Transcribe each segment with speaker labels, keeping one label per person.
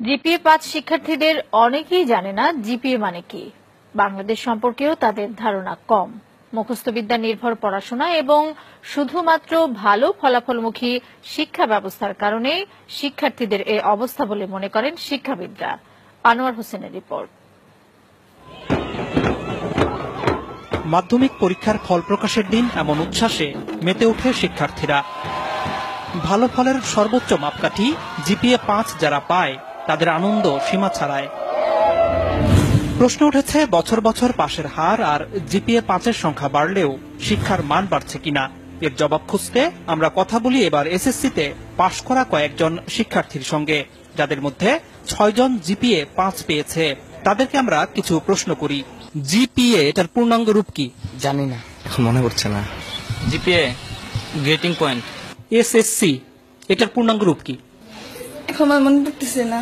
Speaker 1: জিপিএ-5 শিক্ষার্থীদের অনেকেই জানে না জিপিএ মানে কি। বাংলাদেশ সম্পর্কেও তাদের ধারণা কম। মুখস্থবিদ্যা নির্ভর পড়াশোনা এবং শুধুমাত্র ভালো ফলাফলমুখী শিক্ষা ব্যবস্থার কারণে শিক্ষার্থীদের এই অবস্থা বলে মনে করেন শিক্ষাবিদরা। আনোয়ার হোসেনের রিপোর্ট।
Speaker 2: মাধ্যমিক পরীক্ষার ফল প্রকাশের দিন এমন উচ্ছ্বাসে মেতে ওঠে শিক্ষার্থীরা। ভালো ফলের সর্বোচ্চ মাপকাঠি জিপিএ-5 যারা পায় তাদের আনন্দ সীমা ছাড়ায়। প্রশ্ন উঠেছে বছর বছর পাশের হার আর জিপিএ-5 সংখ্যা বাড়লেও শিক্ষার মান বাড়ছে কিনা। এর জবাব খুঁজতে আমরা কথা বলি এবার এসএসসিতে পাশ করা কয়েকজন শিক্ষার্থীর সঙ্গে, যাদের মধ্যে 6 জন জিপিএ-5 পেয়েছে। তাদেরকে আমরা কিছু প্রশ্ন করি। জিপিএ এটার পূর্ণাঙ্গ রূপ কি?
Speaker 3: জানি না, এখন মনে পড়ছে না।
Speaker 4: GPA grading point.
Speaker 2: এসএসসি এটার পূর্ণাঙ্গ রূপ কি?
Speaker 5: এখন আমার মনে পড়তেছে না।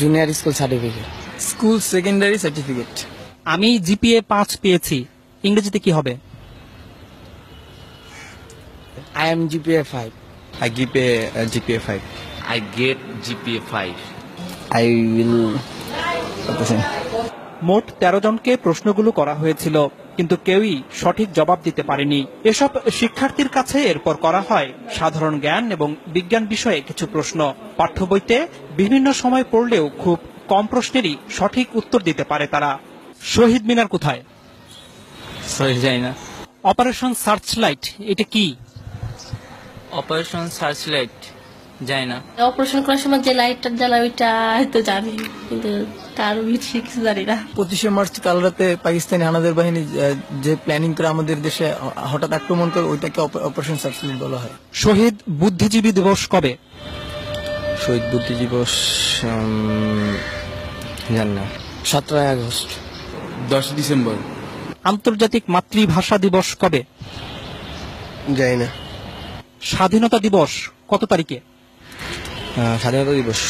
Speaker 3: Junior school certificate,
Speaker 4: school secondary certificate.
Speaker 2: আমি জিপিএ-5 পেয়েছি, ইংরেজিতে কি হবে?
Speaker 3: I am GPA 5.
Speaker 6: I give a GPA 5.
Speaker 4: I get GPA 5.
Speaker 3: I will.
Speaker 2: মোট 13 জনকে প্রশ্নগুলো করা হয়েছিল, কিন্তু কেউই সঠিক জবাব দিতে পারেনি। এসব শিক্ষার্থীর কাছে এরপর করা হয় সাধারণ জ্ঞান এবং বিজ্ঞান বিষয়ে কিছু প্রশ্ন। পাঠ্য বইতে বিভিন্ন সময় পড়লেও খুব কম প্রশ্নেরই সঠিক উত্তর দিতে পারে তারা। শহীদ মিনার কোথায়?
Speaker 4: সরি, যাই না।
Speaker 2: অপারেশন সার্চলাইট এটা কি?
Speaker 4: অপারেশন সার্চলাইট যাই না।
Speaker 5: অপারেশন করার সময় যে লাইটটা জ্বালা ওইটা হয়তো জানি, কিন্তু তার বেশি কিছু জানি না।
Speaker 7: 25শে মার্চ কাল রাতে পাকিস্তানি হানাদার বাহিনী যে প্ল্যানিং করে আমাদের দেশে হঠাৎ আক্রমণ করে, ওইটাকে অপারেশন সার্চলাইট বলা হয়।
Speaker 2: শহীদ বুদ্ধিজীবী দিবস কবে?
Speaker 6: শহীদ বুদ্ধি দিবস জানি না।
Speaker 3: 17 আগস্ট।
Speaker 4: 10 ডিসেম্বর।
Speaker 2: আন্তর্জাতিক মাতৃভাষা দিবস কবে?
Speaker 6: জানি না।
Speaker 2: স্বাধীনতা দিবস কত তারিখে?
Speaker 6: স্বাধীনতা দিবস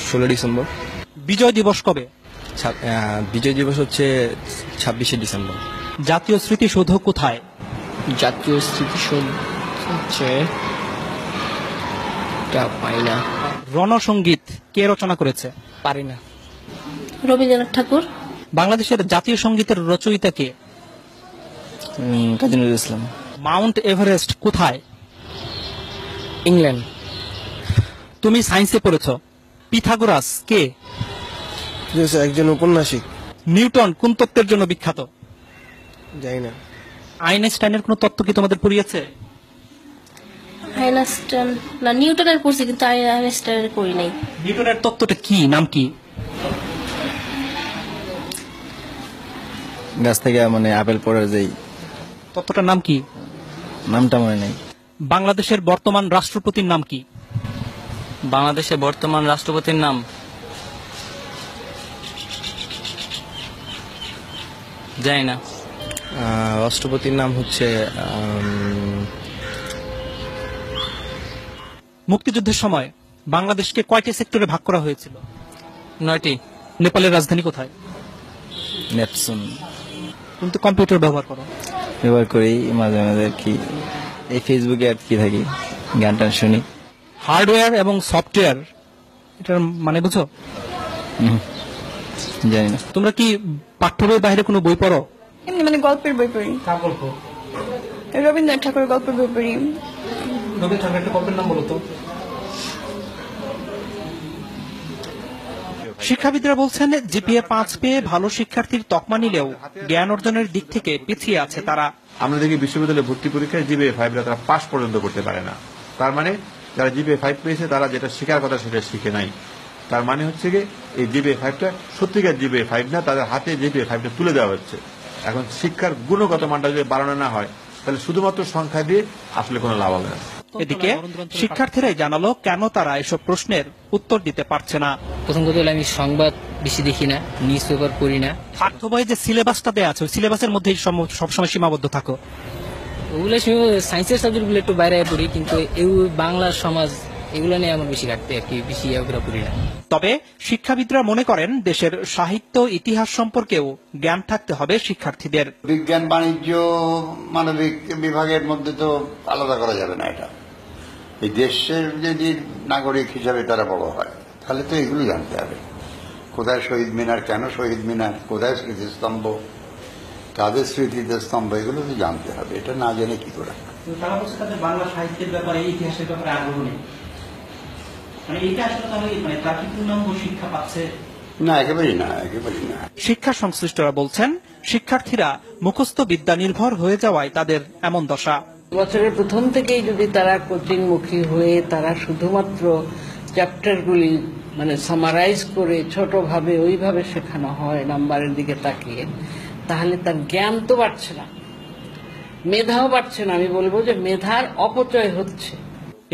Speaker 6: 16 ডিসেম্বর।
Speaker 2: বিজয় দিবস কবে?
Speaker 6: বিজয় দিবস হচ্ছে 26শে ডিসেম্বর।
Speaker 2: জাতীয় স্মৃতিসৌধ কোথায়?
Speaker 3: জাতীয় স্মৃতিসৌধ হচ্ছে পাই না।
Speaker 2: রণসঙ্গীত কে রচনা করেছে?
Speaker 3: পারি না।
Speaker 5: রবীন্দ্রনাথ ঠাকুর।
Speaker 2: বাংলাদেশের জাতীয় সঙ্গীতের রচয়িতা কে?
Speaker 6: কাজী নজরুল ইসলাম।
Speaker 2: মাউন্ট এভারেস্ট কোথায়?
Speaker 3: ইংল্যান্ড।
Speaker 2: তুমি সায়েন্সে পড়েছ। পিথাগোরাস কে?
Speaker 6: একজন ঔপন্যাসিক।
Speaker 2: নিউটন কোন তত্ত্বের জন্য বিখ্যাত?
Speaker 6: জানি না।
Speaker 2: আইনস্টাইনের কোন তত্ত্ব কি তোমাদের পড়িয়েছে?
Speaker 5: আইনস্টাইন না, নিউটনের পড়ছি, কিন্তু আইনস্টাইনের পড়ি নাই।
Speaker 2: নিউটনের তত্ত্বটা কি, নাম কি?
Speaker 6: গাছ থেকে মানে আপেল পড়ার যেই
Speaker 2: তত্ত্বটার নাম কি?
Speaker 6: নামটা মনে নেই।
Speaker 2: বাংলাদেশের বর্তমান রাষ্ট্রপতির নাম কি?
Speaker 4: বাংলাদেশের বর্তমান রাষ্ট্রপতির নাম জানি না।
Speaker 6: রাষ্ট্রপতির নাম হচ্ছে
Speaker 2: মুক্তিযুদ্ধের সময় বাংলাদেশকে কয়টি সেক্টরে ভাগ করা হয়েছিল?
Speaker 4: 9টি।
Speaker 2: নেপালের রাজধানী কোথায়?
Speaker 6: নেপসুন।
Speaker 2: তুমি তো কম্পিউটার ব্যবহার করো।
Speaker 6: ব্যবহার করি মাঝে মাঝে, কি এই ফেসবুকে আর কি থাকি, গান টান শুনি।
Speaker 2: হার্ডওয়্যার এবং সফটওয়্যার এটার মানে বুঝো?
Speaker 6: জানি না।
Speaker 2: তোমরা কি পাঠ্য বইয়ের বাইরে কোনো বই পড়ো?
Speaker 5: এমনি মানে গল্পের বই পড়ি।
Speaker 2: কার গল্প?
Speaker 5: রবীন্দ্রনাথ ঠাকুরের গল্পের বই পড়ি।
Speaker 2: রবীন্দ্রনাথ ঠাকুরের একটা গল্পের নাম বলো তো। শিক্ষাবিদরা বলছেন জিপিএ-5 পেয়ে ভালো শিক্ষার্থীর তকমা নিলেও জ্ঞান অর্জনের দিক থেকে পিছিয়ে আছে তারা।
Speaker 8: আমরা দেখি বিশ্ববিদ্যালয়ে ভর্তি পরীক্ষায় জিপিএ-5 তারা পাশ পর্যন্ত করতে পারে না। তার মানে যারা জিপিএ-5 পেয়েছে তারা যেটা শেখার কথা সেটা শিখে নাই। তার মানে হচ্ছে কি এই জিপিএ-5টা সত্যিকার জিপিএ-5 না, তাদের হাতে জিপিএ-5টা তুলে দেওয়া হচ্ছে। এখন শিক্ষার গুণগত মানটা যদি বাড়ানো না হয়, তাহলে শুধুমাত্র সংখ্যা দিয়ে আসলে কোনো লাভ হবে না।
Speaker 2: এদিকে শিক্ষার্থীরাই জানালো কেন তারা এসব প্রশ্নের উত্তর দিতে পারছে না।
Speaker 9: প্রথম কথা হলো আমি সংবাদ বেশি দেখি না, নিউজ পেপার পড়ি না।
Speaker 2: পাঠ্য বইয়ে যে সিলেবাসটা দেওয়া আছে ওই সিলেবাসের মধ্যেই সবসময় সীমাবদ্ধ থাকো।
Speaker 9: ওগুলো সায়েন্সের সাবজেক্টগুলো একটু বাইরে পড়ি, কিন্তু এই বাংলা সমাজ এগুলো নিয়ে আমার বেশি ঘাটতে আর কি, বেশি পড়ি না।
Speaker 2: তবে শিক্ষাবিদরা মনে করেন দেশের সাহিত্য ইতিহাস সম্পর্কেও জ্ঞান থাকতে হবে শিক্ষার্থীদের।
Speaker 10: বিজ্ঞান, বাণিজ্য, মানবিক বিভাগের মধ্যে তো আলাদা করা যাবে না। এটা এই দেশের যদি নাগরিক হিসাবে তারা বড় হয়, তাহলে তো এগুলো জানতে হবে। কোথায় শহীদ মিনার, কেন শহীদ মিনার, কোথায় স্মৃতিস্তম্ভ, কাদের স্মৃতিতে স্তম্ভ, এগুলো তো জানতে হবে। এটা না জেনে কি করে?
Speaker 2: তারা বলছে তাদের বাংলা সাহিত্যের ব্যাপারে, ইতিহাসের ব্যাপারে আগ্রহ নেই, মানে এইটা আসলে তাহলে মানে তারা কি পূর্ণাঙ্গ শিক্ষা পাচ্ছে?
Speaker 10: না, একেবারেই না, একেবারেই না।
Speaker 2: শিক্ষা সংশ্লিষ্টরা বলছেন শিক্ষার্থীরা মুখস্থ বিদ্যা নির্ভর হয়ে যাওয়ায় তাদের এমন দশা।
Speaker 11: বছরের প্রথম থেকেই যদি তারা কোচিংমুখী হয়ে তারা শুধুমাত্র চ্যাপ্টারগুলি মানে সামারাইজ করে ছোটভাবে ওইভাবে শেখানো হয় নাম্বারের দিকে তাকিয়ে, তাহলে তার জ্ঞান তো বাড়ছে না, মেধাও বাড়ছে না। আমি বলবো যে মেধার অপচয় হচ্ছে।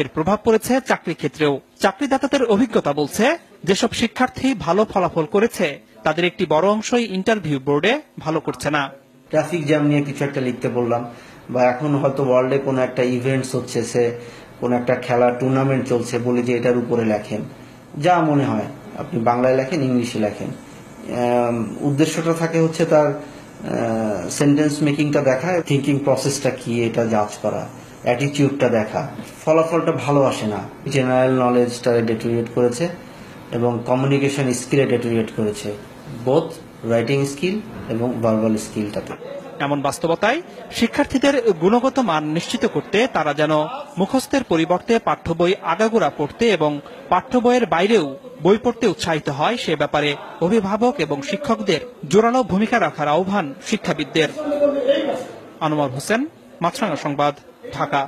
Speaker 2: এর প্রভাব পড়েছে চাকরি ক্ষেত্রেও। চাকরিদাতাদের অভিজ্ঞতা বলছে যেসব শিক্ষার্থী ভালো ফলাফল করেছে তাদের একটি বড় অংশই ইন্টারভিউ বোর্ডে ভালো করছে না।
Speaker 12: ট্রাফিক জ্যাম নিয়ে কিছু একটা লিখতে বললাম, বা এখন হয়তো ওয়ার্ল্ডে কোনো একটা ইভেন্টস হচ্ছে, সে কোনো একটা খেলা টুর্নামেন্ট চলছে, বলি যে এটার উপরে লেখেন, যা মনে হয় আপনি বাংলায় লেখেন, ইংলিশে লেখেন। উদ্দেশ্যটা থাকে হচ্ছে তার সেন্টেন্স মেকিংটা দেখা, থিঙ্কিং প্রসেসটা কি এটা জাজ করা, অ্যাটিটিউডটা দেখা। ফলাফলটা ভালো আসে না। জেনারেল নলেজটা ডেটোরিয়েট করেছে এবং কমিউনিকেশন স্কিলে ডেটোরিয়েট করেছে, বোথ রাইটিং স্কিল এবং ভার্বাল স্কিলটাতে।
Speaker 2: এমন বাস্তবতায় শিক্ষার্থীদের গুণগত মান নিশ্চিত করতে তারা যেন মুখস্থের পরিবর্তে পাঠ্য বই আগাগোড়া পড়তে এবং পাঠ্য বইয়ের বাইরেও বই পড়তে উৎসাহিত হয়, সে ব্যাপারে অভিভাবক এবং শিক্ষকদের জোরালো ভূমিকা রাখার আহ্বান শিক্ষাবিদদের। আনোয়ার হোসেন, মাছরাঙা সংবাদ, ঢাকা।